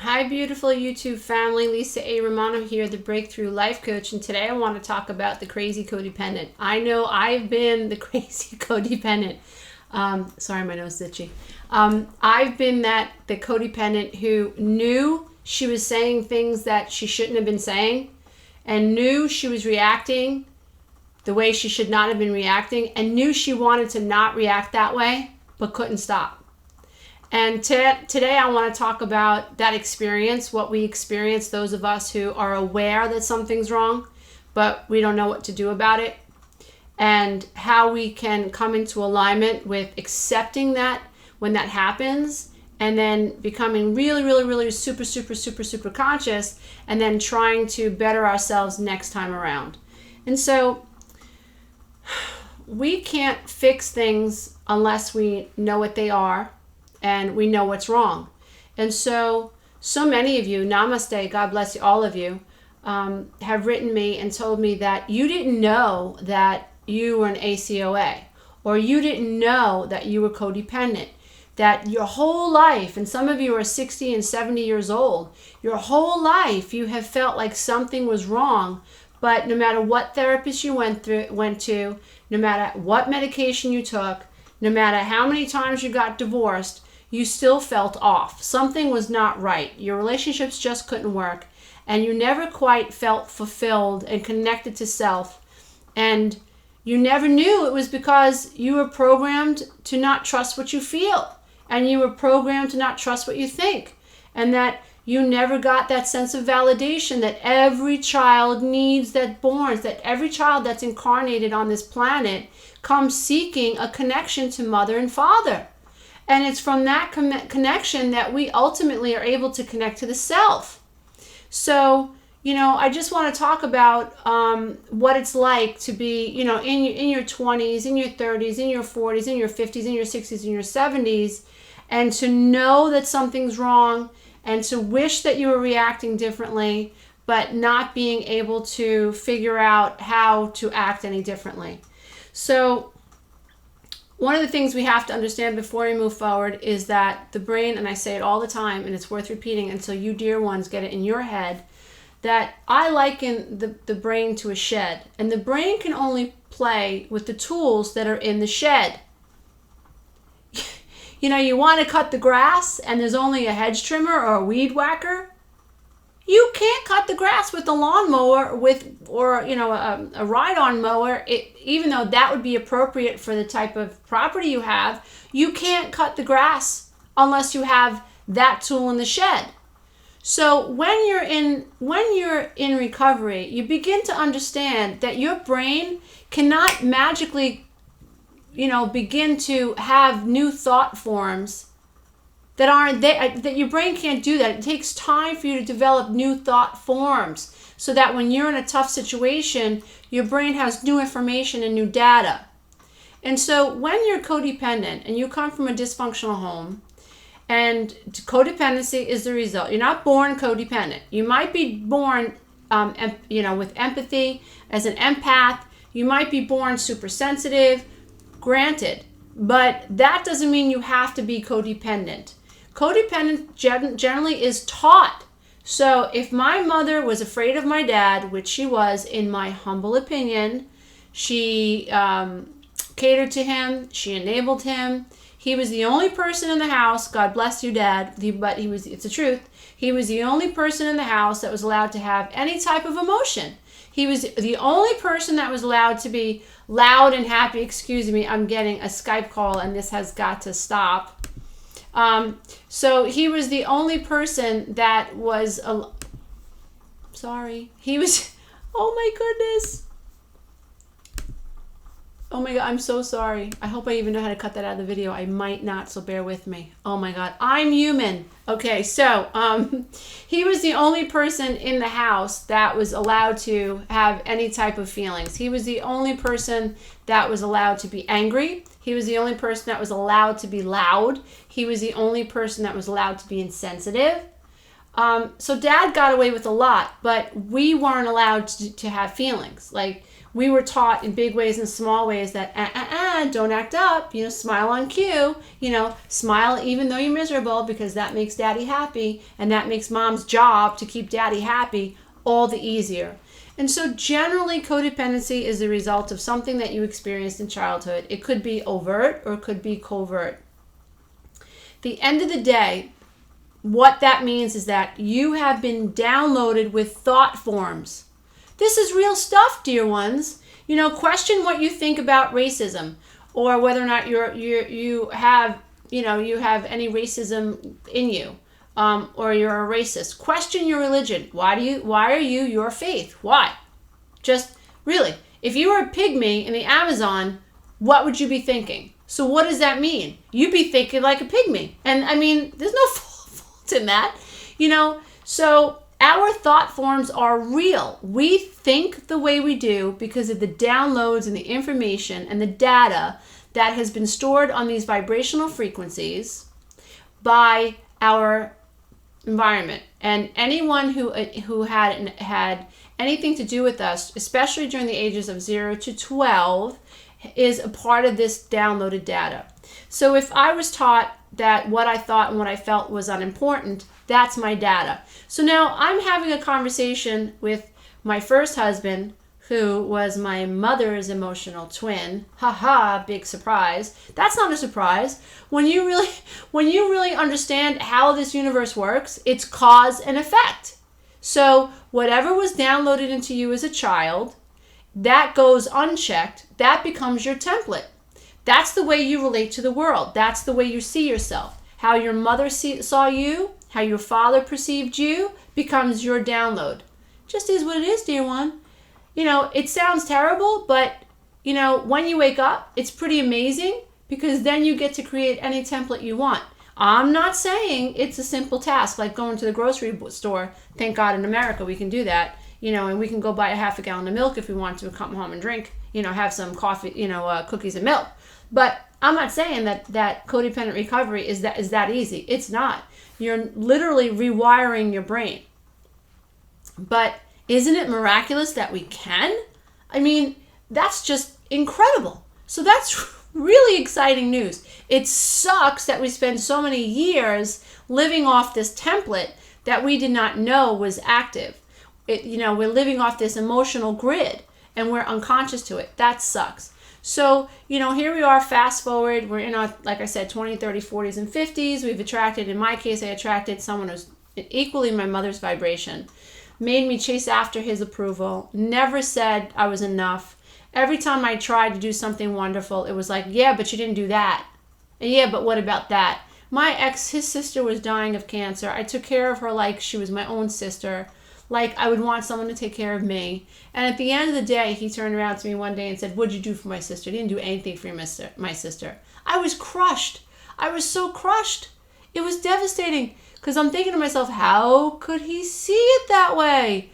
Hi, beautiful YouTube family. Lisa A. Romano here, the Breakthrough Life Coach, and today I want to talk about the crazy codependent. I know I've been the crazy codependent. Sorry, my nose is itchy. I've been the codependent who knew she was saying things that she shouldn't have been saying, and knew she was reacting the way she should not have been reacting, and knew she wanted to not react that way, but couldn't stop. And today I want to talk about that experience, what we experience, those of us who are aware that something's wrong, but we don't know what to do about it, and how we can come into alignment with accepting that when that happens, and then becoming really, really, really super conscious, and then trying to better ourselves next time around. And so we can't fix things unless we know what they are and we know what's wrong. And so many of you, namaste, God bless you, all of you, have written me and told me that you didn't know that you were an ACOA, or you didn't know that you were codependent, that your whole life, and some of you are 60 and 70 years old, your whole life you have felt like something was wrong, but no matter what therapist you went to, no matter what medication you took, no matter how many times you got divorced, you still felt off. Something was not right. Your relationships just couldn't work, and you never quite felt fulfilled and connected to self. And you never knew it was because you were programmed to not trust what you feel, and you were programmed to not trust what you think, and that you never got that sense of validation that every child needs, that every child that's incarnated on this planet comes seeking a connection to mother and father. And it's from that connection that we ultimately are able to connect to the self. So, I just want to talk about what it's like to be, in your 20s, in your 30s, in your 40s, in your 50s, in your 60s, in your 70s, and to know that something's wrong, and to wish that you were reacting differently, but not being able to figure out how to act any differently. So one of the things we have to understand before we move forward is that the brain, and I say it all the time, and it's worth repeating until you dear ones get it in your head, that I liken the brain to a shed, and the brain can only play with the tools that are in the shed. You want to cut the grass and there's only a hedge trimmer or a weed whacker. You can't cut the grass with a lawnmower or a ride-on mower, even though that would be appropriate for the type of property you have. You can't cut the grass unless you have that tool in the shed. So when you're in recovery, you begin to understand that your brain cannot magically begin to have new thought forms that aren't there, that your brain can't do that. It takes time for you to develop new thought forms so that when you're in a tough situation, your brain has new information and new data. And so when you're codependent and you come from a dysfunctional home, and codependency is the result. You're not born codependent. You might be born with empathy as an empath. You might be born super sensitive, granted, but that doesn't mean you have to be codependent. Codependent generally is taught. So if my mother was afraid of my dad, which she was, in my humble opinion, she catered to him, she enabled him. He was the only person in the house, God bless you, Dad, but it's the truth, he was the only person in the house that was allowed to have any type of emotion. He was the only person that was allowed to be loud and happy. Excuse me, I'm getting a Skype call and this has got to stop. So he was the only person that was, he was, oh my goodness. Oh my God, I'm so sorry. I hope I even know how to cut that out of the video. I might not, so bear with me. Oh my God, I'm human. Okay, so he was the only person in the house that was allowed to have any type of feelings. He was the only person that was allowed to be angry. He was the only person that was allowed to be loud. He was the only person that was allowed to be insensitive. So dad got away with a lot, but we weren't allowed to have feelings. Like, we were taught in big ways and small ways that, don't act up, smile on cue, smile even though you're miserable, because that makes daddy happy, and that makes mom's job to keep daddy happy all the easier. And so generally, codependency is the result of something that you experienced in childhood. It could be overt or it could be covert. The end of the day, what that means is that you have been downloaded with thought forms. This is real stuff, dear ones. Question what you think about racism, or whether or not you have any racism in you, or you're a racist. Question your religion. Why are you your faith? Why? Just really, if you were a pygmy in the Amazon, what would you be thinking? So what does that mean? You'd be thinking like a pygmy, and I mean, there's no fault in that, So our thought forms are real. We think the way we do because of the downloads and the information and the data that has been stored on these vibrational frequencies by our environment. And anyone who had anything to do with us, especially during the ages of 0 to 12, is a part of this downloaded data. So if I was taught that what I thought and what I felt was unimportant, that's my data. So now I'm having a conversation with my first husband, who was my mother's emotional twin. Haha, big surprise. That's not a surprise. When you really understand how this universe works, it's cause and effect. So whatever was downloaded into you as a child, that goes unchecked, that becomes your template. That's the way you relate to the world. That's the way you see yourself. How your mother saw you, how your father perceived you, becomes your download. Just is what it is, dear one. It sounds terrible, but, when you wake up, it's pretty amazing, because then you get to create any template you want. I'm not saying it's a simple task, like going to the grocery store. Thank God in America we can do that, and we can go buy a half a gallon of milk if we want to, come home and drink, have some coffee, cookies and milk. But I'm not saying that codependent recovery is that easy. It's not. You're literally rewiring your brain. But isn't it miraculous that we can? I mean, that's just incredible. So that's really exciting news. It sucks that we spend so many years living off this template that we did not know was active. We're living off this emotional grid and we're unconscious to it. That sucks. So, here we are, fast forward, we're in our, like I said, 20, 30, 40s, and 50s. We've attracted, in my case, I attracted someone who's equally my mother's vibration, made me chase after his approval, never said I was enough. Every time I tried to do something wonderful, it was like, yeah, but you didn't do that. And yeah, but what about that? My ex, his sister was dying of cancer. I took care of her like she was my own sister. Like I would want someone to take care of me. And at the end of the day, he turned around to me one day and said, what'd you do for my sister? He didn't do anything for my sister. I was crushed. I was so crushed. It was devastating because I'm thinking to myself, how could he see it that way?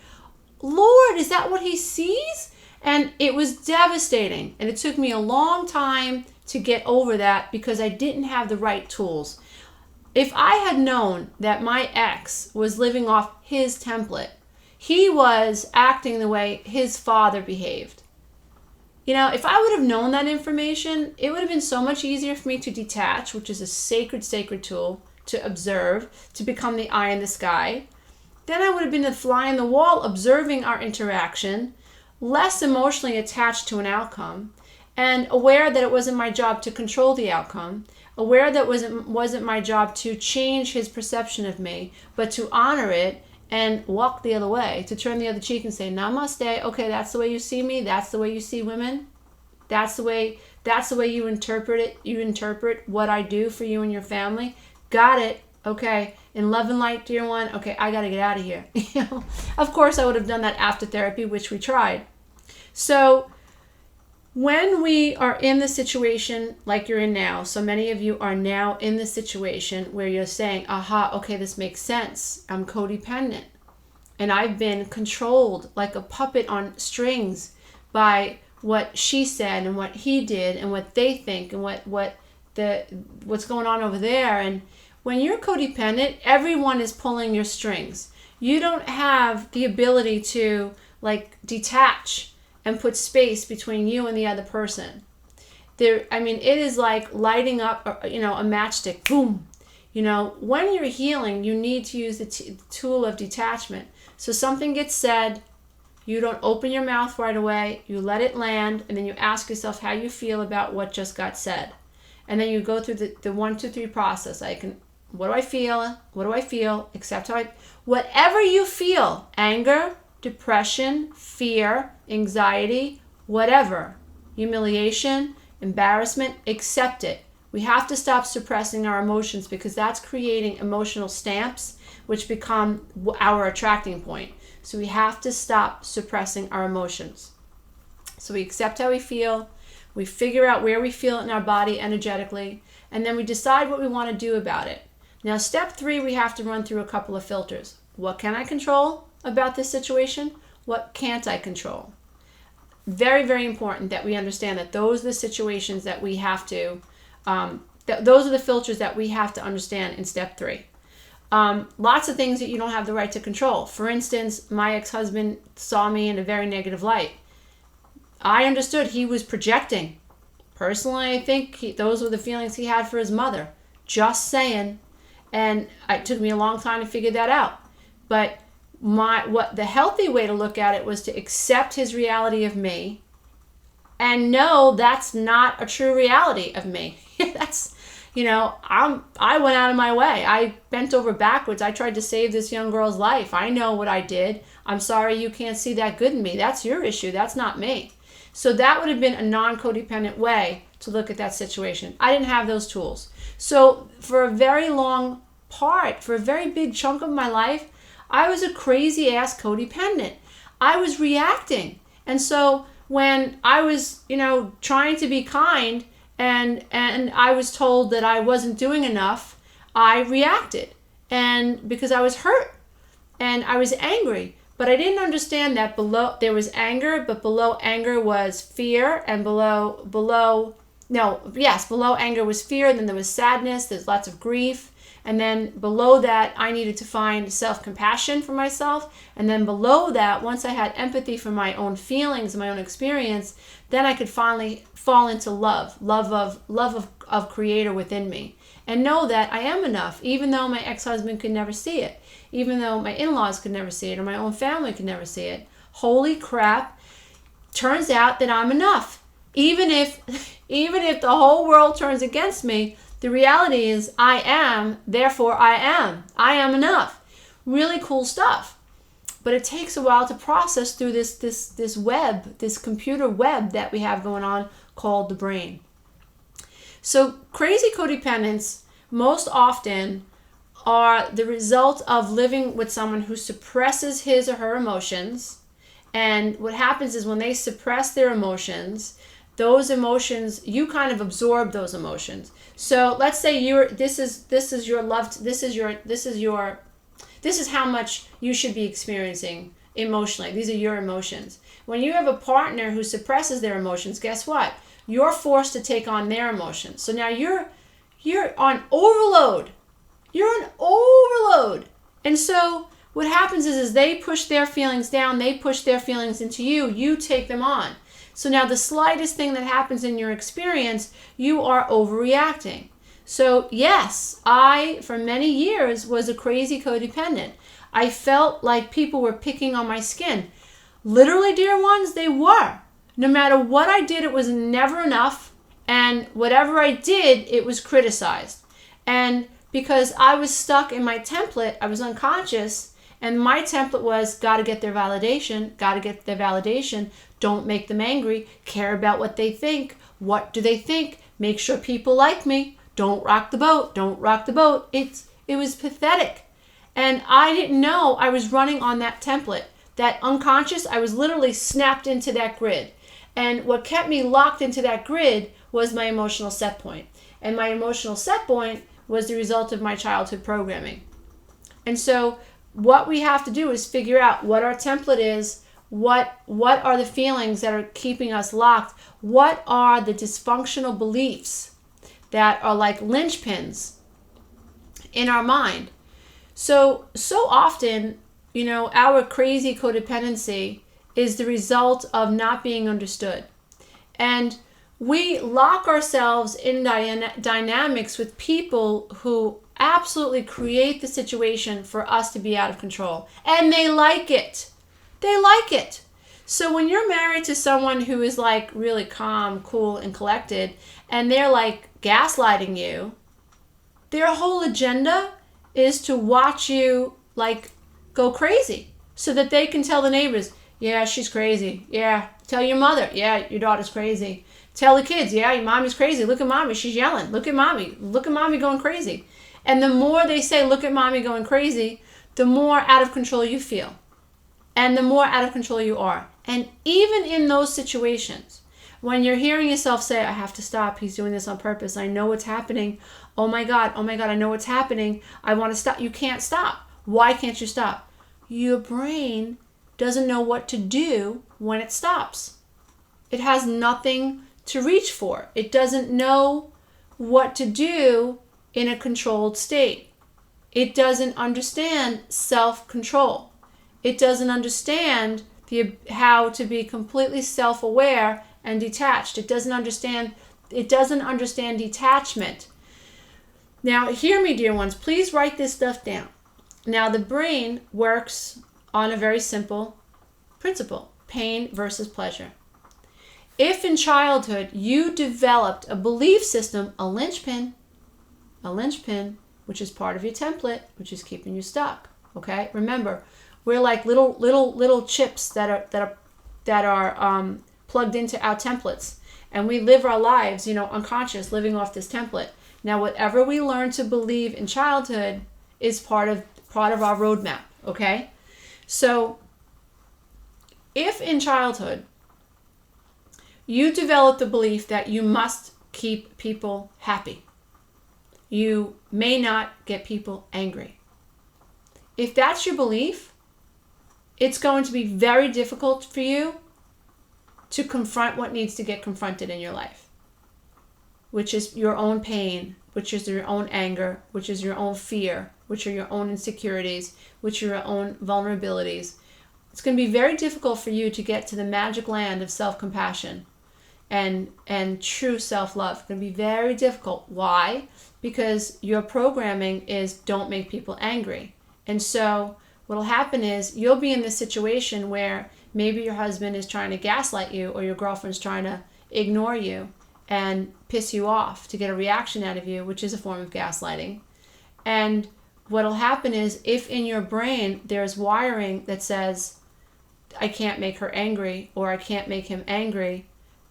Lord, is that what he sees? And it was devastating. And it took me a long time to get over that because I didn't have the right tools. If I had known that my ex was living off his template, he was acting the way his father behaved. If I would have known that information, it would have been so much easier for me to detach, which is a sacred, sacred tool, to observe, to become the eye in the sky. Then I would have been the fly in the wall, observing our interaction, less emotionally attached to an outcome, and aware that it wasn't my job to control the outcome, aware that it wasn't my job to change his perception of me, but to honor it and walk the other way, to turn the other cheek and say, namaste, okay, that's the way you see me, that's the way you see women, that's the way you interpret it, you interpret what I do for you and your family, got it, okay, in love and light, dear one, okay, I gotta get out of here. Of course I would have done that after therapy, which we tried. So when we are in the situation like you're in now, so many of you are now in the situation where you're saying, aha, okay, this makes sense. I'm codependent. And I've been controlled like a puppet on strings by what she said and what he did and what they think and what's going on over there. And when you're codependent, everyone is pulling your strings. You don't have the ability to like detach and put space between you and the other person. It is like lighting up, a matchstick. Boom. When you're healing, you need to use the tool of detachment. So something gets said, you don't open your mouth right away. You let it land, and then you ask yourself how you feel about what just got said. And then you go through the 1, 2, 3 process. What do I feel? What do I feel? Whatever you feel, anger, depression, fear, anxiety, whatever, humiliation, embarrassment, accept it. We have to stop suppressing our emotions, because that's creating emotional stamps which become our attracting point. So we have to stop suppressing our emotions. So we accept how we feel, we figure out where we feel it in our body energetically, and then we decide what we want to do about it. Now, step 3, we have to run through a couple of filters. What can I control about this situation? What can't I control? Very, very important that we understand that those are the situations that we have to, those are the filters that we have to understand in step 3. Lots of things that you don't have the right to control. For instance, my ex-husband saw me in a very negative light. I understood he was projecting. Personally, I think those were the feelings he had for his mother. Just saying. And it took me a long time to figure that out. But the healthy way to look at it was to accept his reality of me and know that's not a true reality of me. I went out of my way. I bent over backwards. I tried to save this young girl's life. I know what I did. I'm sorry you can't see that good in me. That's your issue. That's not me. So that would have been a non-codependent way to look at that situation. I didn't have those tools. So for a very big chunk of my life, I was a crazy ass codependent. I was reacting. And so when I was, trying to be kind and I was told that I wasn't doing enough, I reacted. And because I was hurt and I was angry, but I didn't understand that there was anger, but below anger was fear, and below anger was fear, and then there was sadness, there's lots of grief. And then below that, I needed to find self-compassion for myself. And then below that, once I had empathy for my own feelings, my own experience, then I could finally fall into love of Creator within me. And know that I am enough, even though my ex-husband could never see it. Even though my in-laws could never see it, or my own family could never see it. Holy crap, turns out that I'm enough. Even if the whole world turns against me, the reality is I am, therefore I am. I am enough. Really cool stuff. But it takes a while to process through this web, this computer web that we have going on called the brain. So crazy codependents most often are the result of living with someone who suppresses his or her emotions. And what happens is when they suppress their emotions, those emotions, you kind of absorb those emotions. So let's say this is how much you should be experiencing emotionally. These are your emotions. When you have a partner who suppresses their emotions, guess what? You're forced to take on their emotions. So now you're on overload. You're on overload. And so what happens is they push their feelings down, they push their feelings into you, you take them on. So now the slightest thing that happens in your experience, you are overreacting. So yes, I, for many years, was a crazy codependent. I felt like people were picking on my skin. Literally, dear ones, they were. No matter what I did, it was never enough. And whatever I did, it was criticized. And because I was stuck in my template, I was unconscious, and my template was gotta get their validation, don't make them angry, care about what they think, what do they think, make sure people like me, don't rock the boat. It was pathetic. And I didn't know I was running on that template. That unconscious, I was literally snapped into that grid. And what kept me locked into that grid was my emotional set point. And my emotional set point was the result of my childhood programming. And so what we have to do is figure out what our template is, what are the feelings that are keeping us locked, what are the dysfunctional beliefs that are like linchpins in our mind. So often, our crazy codependency is the result of not being understood. And we lock ourselves in dynamics with people who absolutely create the situation for us to be out of control. And they like it. They like it. So when you're married to someone who is like really calm, cool, and collected, and they're like gaslighting you, their whole agenda is to watch you like go crazy so that they can tell the neighbors, yeah, she's crazy. Yeah. Tell your mother, yeah, your daughter's crazy. Tell the kids, yeah, your mommy's crazy. Look at mommy, she's yelling. Look at mommy. Look at mommy going crazy. And the more they say, look at mommy going crazy, the more out of control you feel. And the more out of control you are. And even in those situations, when you're hearing yourself say, I have to stop, he's doing this on purpose, I know what's happening. Oh my God, I know what's happening. I want to stop. You can't stop. Why can't you stop? Your brain doesn't know what to do when it stops. It has nothing to reach for. It doesn't know what to do in a controlled state. It doesn't understand self-control. It doesn't understand how to be completely self-aware and detached. It doesn't understand detachment. Now, hear me, dear ones. Please write this stuff down. Now, the brain works on a very simple principle: pain versus pleasure. If in childhood you developed a belief system, a linchpin, which is part of your template, which is keeping you stuck. Okay, remember, we're like little chips that are plugged into our templates, and we live our lives, unconscious, living off this template. Now, whatever we learn to believe in childhood is part of our roadmap. Okay, so if in childhood you develop the belief that you must keep people happy, you may not get people angry. If that's your belief, it's going to be very difficult for you to confront what needs to get confronted in your life, which is your own pain, which is your own anger, which is your own fear, which are your own insecurities, which are your own vulnerabilities. It's going to be very difficult for you to get to the magic land of self-compassion and true self-love. It's going to be very difficult. Why? Because your programming is don't make people angry. And so what will happen is you'll be in this situation where maybe your husband is trying to gaslight you, or your girlfriend's trying to ignore you and piss you off to get a reaction out of you, which is a form of gaslighting. And what will happen is if in your brain there's wiring that says, I can't make her angry, or I can't make him angry,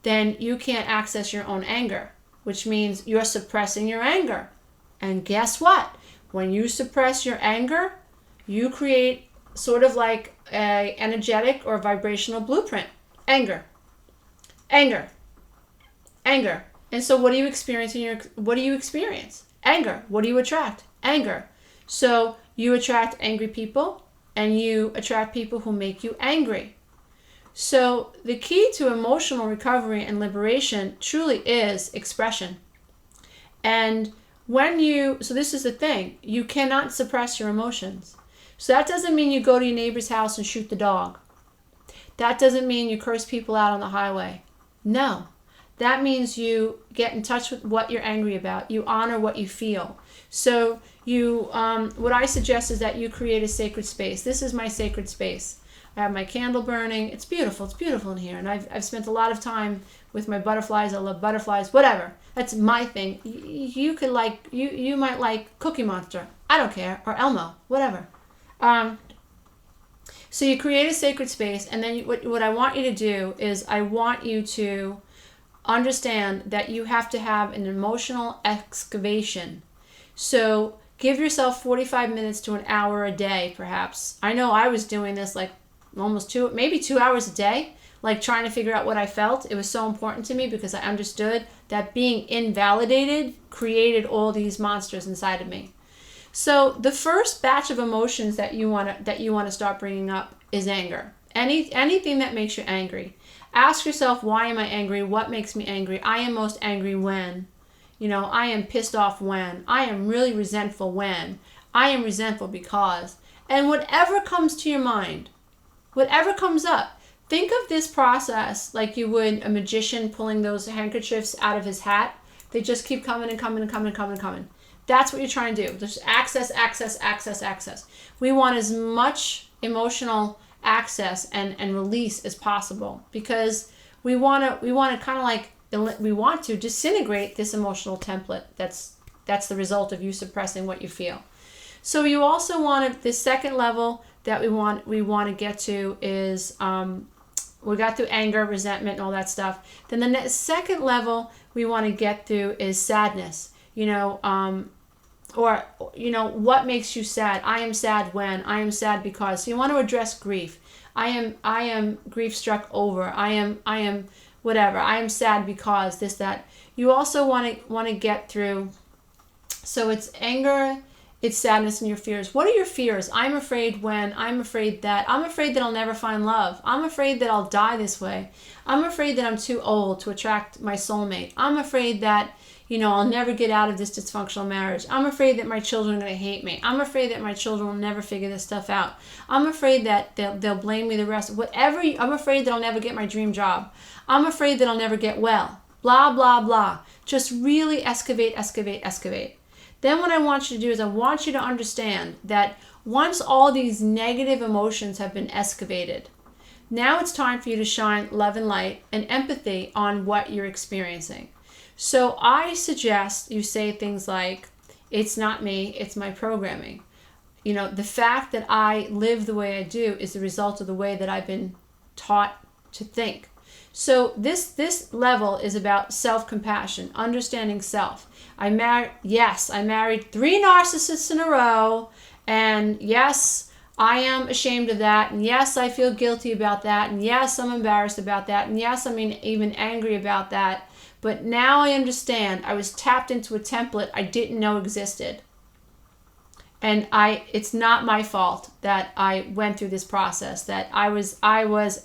then you can't access your own anger, which means you're suppressing your anger. And guess what? When you suppress your anger, you create sort of like a energetic or vibrational blueprint. Anger. And so what do you experience Anger. What do you attract? Anger. So you attract angry people, and you attract people who make you angry. So the key to emotional recovery and liberation truly is expression. And so this is the thing, you cannot suppress your emotions. So that doesn't mean you go to your neighbor's house and shoot the dog. That doesn't mean you curse people out on the highway. No. That means you get in touch with what you're angry about. You honor what you feel. So what I suggest is that you create a sacred space. This is my sacred space. I have my candle burning. It's beautiful. It's beautiful in here. And I've spent a lot of time with my butterflies. I love butterflies. Whatever. That's my thing. You might like Cookie Monster. I don't care. Or Elmo. Whatever. So you create a sacred space, and then what I want you to do is I want you to understand that you have to have an emotional excavation. So give yourself 45 minutes to an hour a day, perhaps. I know I was doing this like almost 2 hours a day, like trying to figure out what I felt. It was so important to me because I understood that being invalidated created all these monsters inside of me. So the first batch of emotions that you want to start bringing up is anger. Anything that makes you angry. Ask yourself, why am I angry? What makes me angry? I am most angry when, I am pissed off when, I am really resentful when, I am resentful because, and whatever comes to your mind, whatever comes up, think of this process like you would a magician pulling those handkerchiefs out of his hat. They just keep coming and coming and coming and coming and coming. That's what you're trying to do. Just access, access, access, access. We want as much emotional access and release as possible, because we want to kind of like, we want to disintegrate this emotional template that's the result of you suppressing what you feel. So you also want the second level that we want to get to is we got through anger, resentment, and all that stuff. Then the second level we want to get through is sadness. What makes you sad? I am sad when, I am sad because. So you want to address grief. I am grief struck over. I am whatever. I am sad because this, that. You also want to get through. So it's anger, it's sadness, and your fears. What are your fears? I'm afraid when, I'm afraid that I'll never find love. I'm afraid that I'll die this way. I'm afraid that I'm too old to attract my soulmate. I'm afraid that, I'll never get out of this dysfunctional marriage. I'm afraid that my children are going to hate me. I'm afraid that my children will never figure this stuff out. I'm afraid that they'll blame me the rest. I'm afraid that I'll never get my dream job. I'm afraid that I'll never get well. Blah, blah, blah. Just really excavate, excavate, excavate. Then what I want you to do is I want you to understand that once all these negative emotions have been excavated, now it's time for you to shine love and light and empathy on what you're experiencing. So I suggest you say things like, it's not me, it's my programming. The fact that I live the way I do is the result of the way that I've been taught to think. So this level is about self-compassion, understanding self. I married 3 narcissists in a row, and yes, I am ashamed of that, and yes, I feel guilty about that, and yes, I'm embarrassed about that, and yes, I'm even angry about that. But now I understand I was tapped into a template I didn't know existed. And it's not my fault that I went through this process, that I was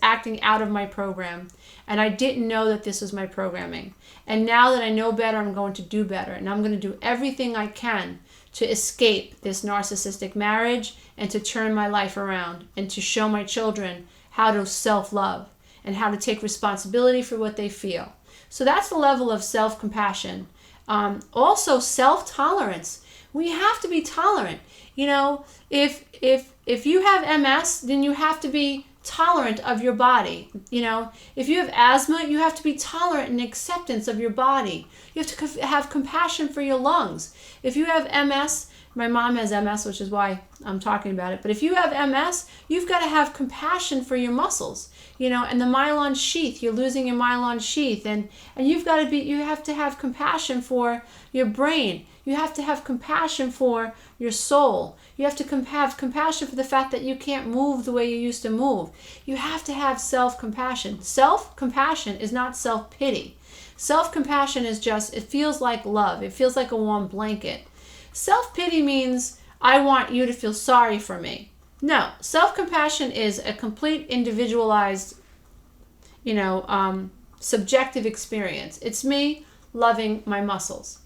acting out of my program, and I didn't know that this was my programming. And now that I know better, I'm going to do better, and I'm going to do everything I can to escape this narcissistic marriage and to turn my life around and to show my children how to self-love and how to take responsibility for what they feel. So that's the level of self-compassion. Also self-tolerance. We have to be tolerant. If you have MS, then you have to be tolerant of your body. If you have asthma, you have to be tolerant and acceptance of your body. You have to have compassion for your lungs. If you have MS, my mom has MS, which is why I'm talking about it. But if you have MS, you've got to have compassion for your muscles, and the myelin sheath, you're losing your myelin sheath, and you have to have compassion for your brain. You have to have compassion for your soul. You have to have compassion for the fact that you can't move the way you used to move. You have to have self-compassion. Self-compassion is not self-pity. Self-compassion is just, it feels like love. It feels like a warm blanket. Self-pity means I want you to feel sorry for me. No, self-compassion is a complete individualized, subjective experience. It's me loving my muscles.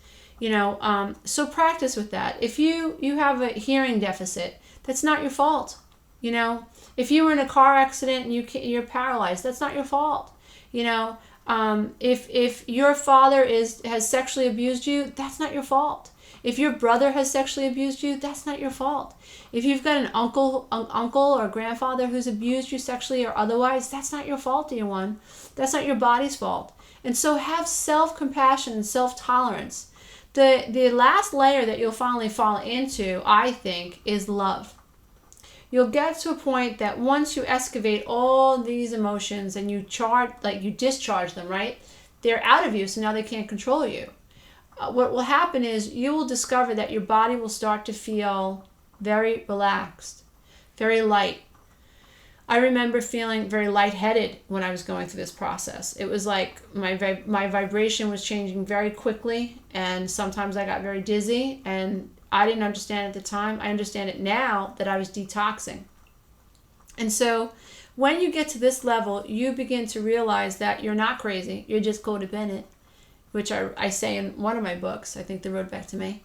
So practice with that. If you have a hearing deficit, that's not your fault. If you were in a car accident and you're paralyzed, that's not your fault. If your father has sexually abused you, that's not your fault. If your brother has sexually abused you, that's not your fault. If you've got an uncle or a grandfather who's abused you sexually or otherwise, that's not your fault, dear one. That's not your body's fault. And so have self-compassion and self-tolerance. The last layer that you'll finally fall into, I think, is love. You'll get to a point that once you excavate all these emotions and you discharge them, right? They're out of you, so now they can't control you. What will happen is you will discover that your body will start to feel very relaxed, very light. I remember feeling very lightheaded when I was going through this process. It was like my vibration was changing very quickly, and sometimes I got very dizzy, and I didn't understand at the time. I understand it now that I was detoxing. And so when you get to this level, you begin to realize that you're not crazy. You're just codependent. which I say in one of my books, I think The Road Back to Me,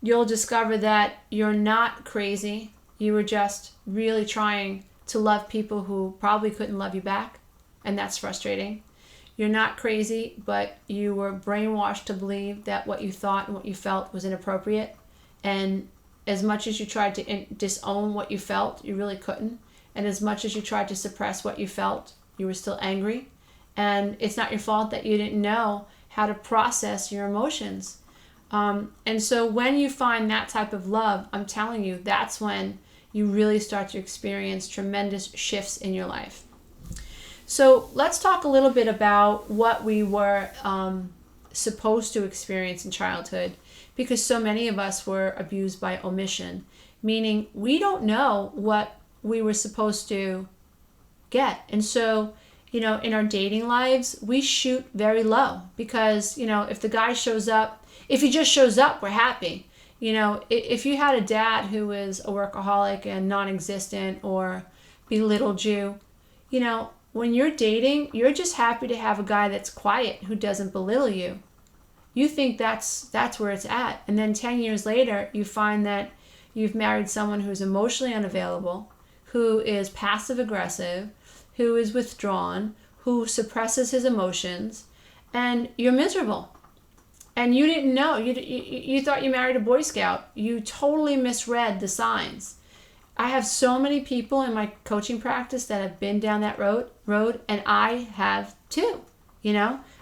you'll discover that you're not crazy. You were just really trying to love people who probably couldn't love you back, and that's frustrating. You're not crazy, but you were brainwashed to believe that what you thought and what you felt was inappropriate. And as much as you tried to disown what you felt, you really couldn't. And as much as you tried to suppress what you felt, you were still angry. And it's not your fault that you didn't know how to process your emotions. And so when you find that type of love, I'm telling you, that's when you really start to experience tremendous shifts in your life. So let's talk a little bit about what we were supposed to experience in childhood, because so many of us were abused by omission, meaning we don't know what we were supposed to get. And so, in our dating lives, we shoot very low because, if the guy shows up, if he just shows up, we're happy. If you had a dad who was a workaholic and non-existent or belittled you, when you're dating, you're just happy to have a guy that's quiet, who doesn't belittle you. You think that's where it's at. And then 10 years later, you find that you've married someone who's emotionally unavailable, who is passive aggressive, who is withdrawn, who suppresses his emotions, and you're miserable. And you didn't know. You thought you married a Boy Scout. You totally misread the signs. I have so many people in my coaching practice that have been down that road, and I have too.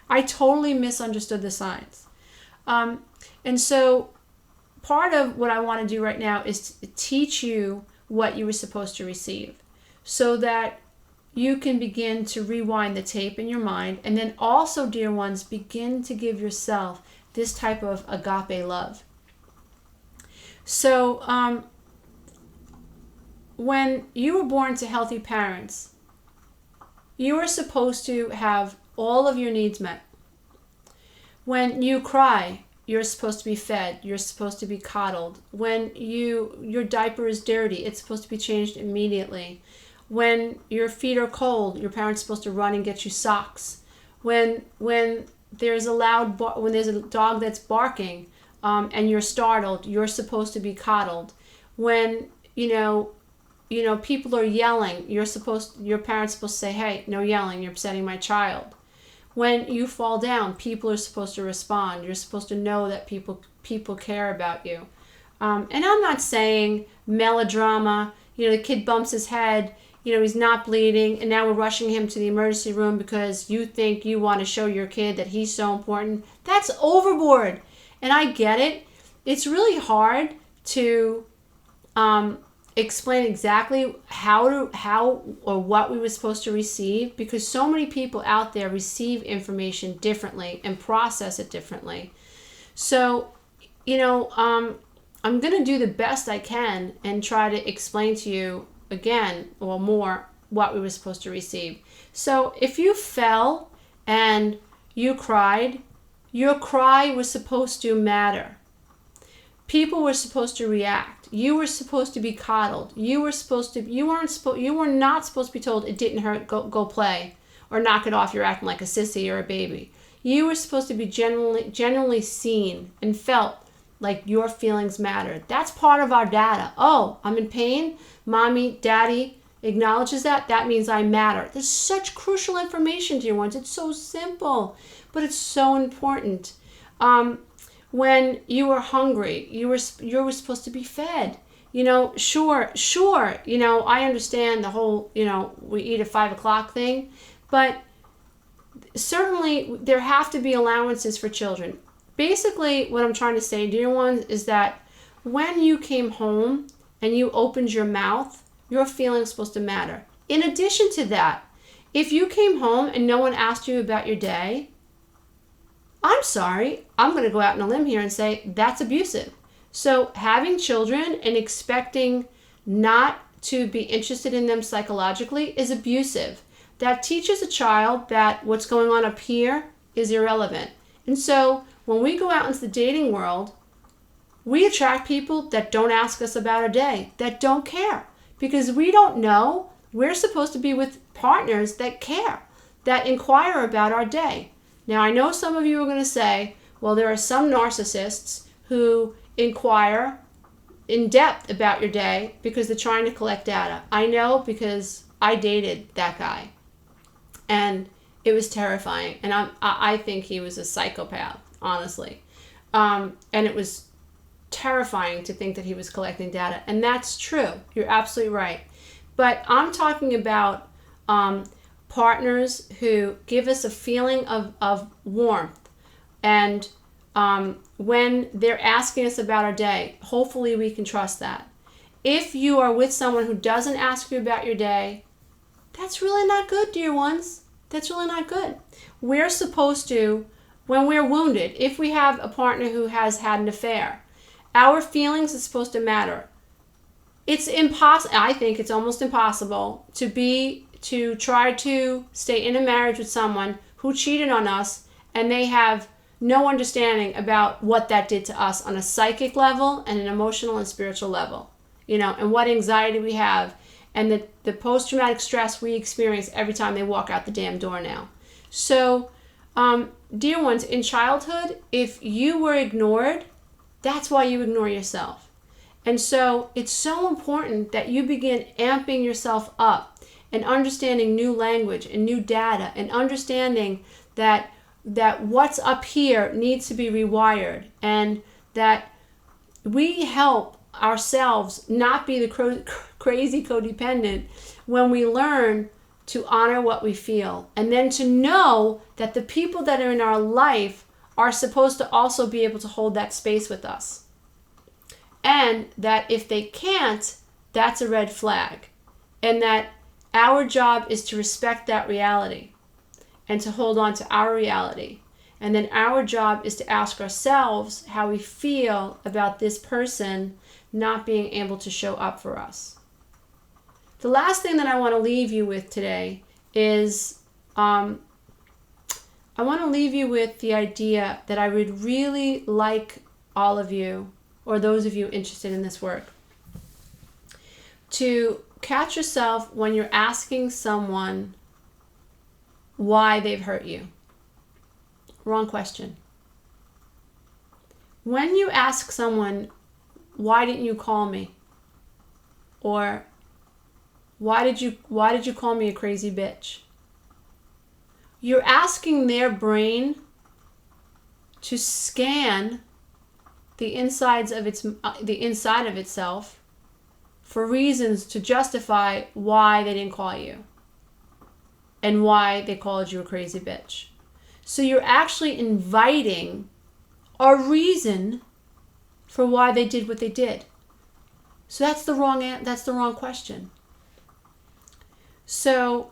I totally misunderstood the signs. And so part of what I want to do right now is to teach you what you were supposed to receive, so that you can begin to rewind the tape in your mind, and then also, dear ones, begin to give yourself this type of agape love. So when you were born to healthy parents, you were supposed to have all of your needs met. When you cry, you're supposed to be fed. You're supposed to be coddled. When your diaper is dirty, it's supposed to be changed immediately. When your feet are cold, your parents are supposed to run and get you socks. When there's a dog that's barking and you're startled, you're supposed to be coddled. When people are yelling, your parents are supposed to say, "Hey, no yelling, you're upsetting my child." When you fall down, people are supposed to respond. You're supposed to know that people care about you. And I'm not saying melodrama, the kid bumps his head, he's not bleeding, and now we're rushing him to the emergency room because you think you want to show your kid that he's so important. That's overboard. And I get it. It's really hard to explain exactly how or what we were supposed to receive, because so many people out there receive information differently and process it differently. So, I'm going to do the best I can and try to explain to you again or more what we were supposed to receive. So if you fell and you cried, your cry was supposed to matter. People were supposed to react. You were supposed to be coddled. You were not supposed to be told it didn't hurt, go play, or knock it off, you're acting like a sissy or a baby. You were supposed to be genuinely seen and felt like your feelings mattered. That's part of our data. Oh, I'm in pain. Mommy, daddy acknowledges that. That means I matter. There's such crucial information, dear ones. It's so simple, but it's so important. When you were hungry, you were supposed to be fed. Sure. I understand the whole, we eat at 5 o'clock thing, but certainly there have to be allowances for children. Basically, what I'm trying to say, dear ones, is that when you came home and you opened your mouth, your feelings are supposed to matter. In addition to that, if you came home and no one asked you about your day, I'm sorry, I'm going to go out on a limb here and say that's abusive. So having children and expecting not to be interested in them psychologically is abusive. That teaches a child that what's going on up here is irrelevant. And so when we go out into the dating world, we attract people that don't ask us about our day, that don't care, because we don't know. We're supposed to be with partners that care, that inquire about our day. Now, I know some of you are going to say, well, there are some narcissists who inquire in depth about your day because they're trying to collect data. I know, because I dated that guy, and it was terrifying. And I think he was a psychopath, honestly. And it was terrifying to think that he was collecting data. And that's true. You're absolutely right. But I'm talking about partners who give us a feeling of warmth. And when they're asking us about our day, hopefully we can trust that. If you are with someone who doesn't ask you about your day, that's really not good, dear ones. That's really not good. We're supposed to, when we're wounded, if we have a partner who has had an affair, our feelings are supposed to matter. It's impossible. I think it's almost impossible to try to stay in a marriage with someone who cheated on us and they have no understanding about what that did to us on a psychic level and an emotional and spiritual level, and what anxiety we have and the post-traumatic stress we experience every time they walk out the damn door now. So, dear ones, in childhood, if you were ignored, that's why you ignore yourself. And so it's so important that you begin amping yourself up and understanding new language and new data and understanding that what's up here needs to be rewired, and that we help ourselves not be the crazy codependent when we learn to honor what we feel, and then to know that the people that are in our life are supposed to also be able to hold that space with us. And that if they can't, that's a red flag. And that our job is to respect that reality and to hold on to our reality. And then our job is to ask ourselves how we feel about this person not being able to show up for us. The last thing that I want to leave you with today is I want to leave you with the idea that I would really like all of you, or those of you interested in this work, to catch yourself when you're asking someone why they've hurt you. Wrong question. When you ask someone, why didn't you call me? Or why did you call me a crazy bitch? You're asking their brain to scan the inside of itself for reasons to justify why they didn't call you and why they called you a crazy bitch. So you're actually inviting a reason for why they did what they did. So that's the wrong question. So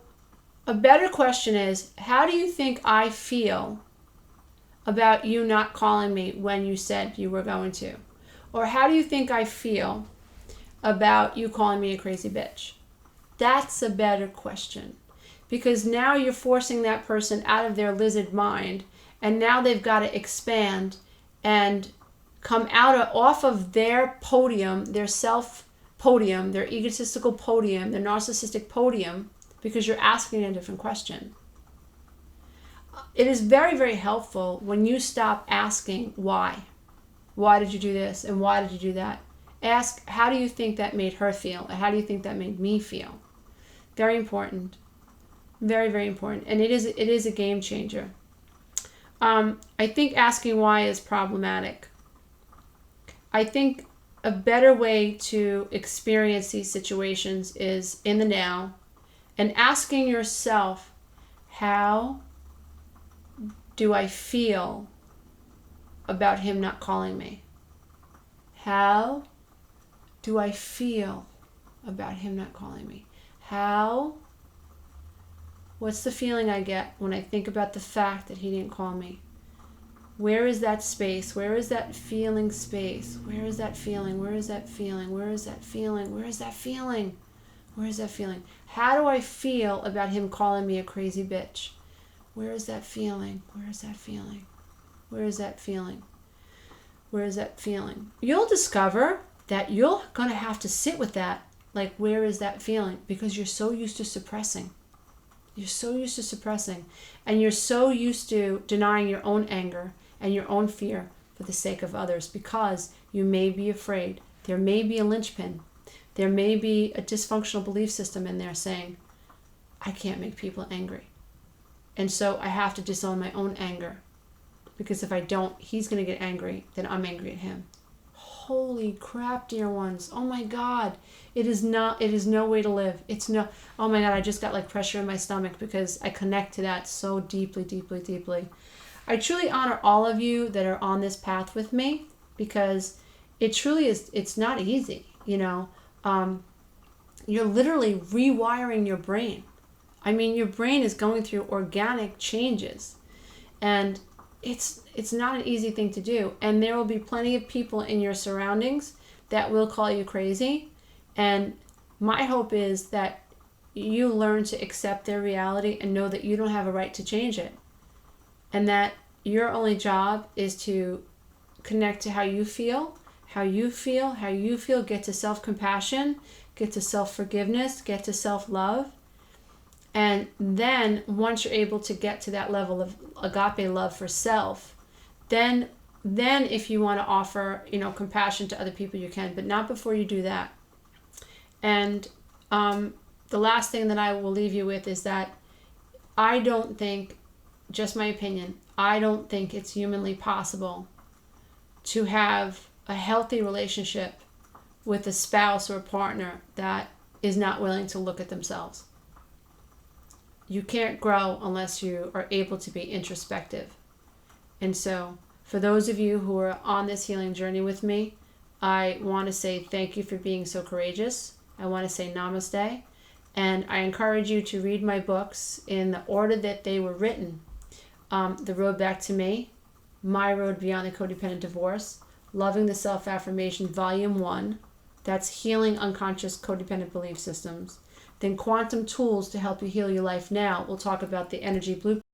a better question is, how do you think I feel about you not calling me when you said you were going to? Or how do you think I feel about you calling me a crazy bitch? That's a better question. Because now you're forcing that person out of their lizard mind, and now they've got to expand and come off of their podium, their self podium, their egotistical podium, their narcissistic podium, because you're asking a different question. It is very, very helpful when you stop asking why. Why did you do this? And why did you do that? Ask, how do you think that made her feel? And how do you think that made me feel? Very important. Very, very important. And it is a game changer. I think asking why is problematic. I think a better way to experience these situations is in the now, and asking yourself, how do I feel about him not calling me? How do I feel about him not calling me? What's the feeling I get when I think about the fact that he didn't call me? Where is that space? Where is that feeling space? Where is that feeling? Where is that feeling? Where is that feeling? Where is that feeling? Where is that feeling? How do I feel about him calling me a crazy bitch? Where is that feeling? Where is that feeling? Where is that feeling? Where is that feeling? You'll discover that you're going to have to sit with that. Like, where is that feeling? Because you're so used to suppressing. You're so used to suppressing, and you're so used to denying your own anger and your own fear for the sake of others, because you may be afraid. There may be a linchpin. There may be a dysfunctional belief system in there saying, I can't make people angry. And so I have to disown my own anger, because if I don't, he's going to get angry, then I'm angry at him. Holy crap, dear ones. Oh my God. It is no way to live. Oh my God, I just got like pressure in my stomach because I connect to that so deeply, deeply, deeply. I truly honor all of you that are on this path with me, because it truly is, it's not easy, you know. You're literally rewiring your brain. I mean, your brain is going through organic changes, and it's not an easy thing to do. And there will be plenty of people in your surroundings that will call you crazy. And my hope is that you learn to accept their reality and know that you don't have a right to change it. And that your only job is to connect to how you feel, get to self-compassion, get to self-forgiveness, get to self-love. And then once you're able to get to that level of agape love for self, then if you want to offer, you know, compassion to other people, you can, but not before you do that. And the last thing that I will leave you with is that I don't think, just my opinion, I don't think it's humanly possible to have a healthy relationship with a spouse or a partner that is not willing to look at themselves. You can't grow unless you are able to be introspective. And so for those of you who are on this healing journey with me, I want to say thank you for being so courageous. I want to say namaste. And I encourage you to read my books in the order that they were written. The Road Back to Me, My Road Beyond the Codependent Divorce, Loving the Self-Affirmation, Volume 1. That's Healing Unconscious Codependent Belief Systems. Then Quantum Tools to Help You Heal Your Life Now. We'll talk about the energy blueprint.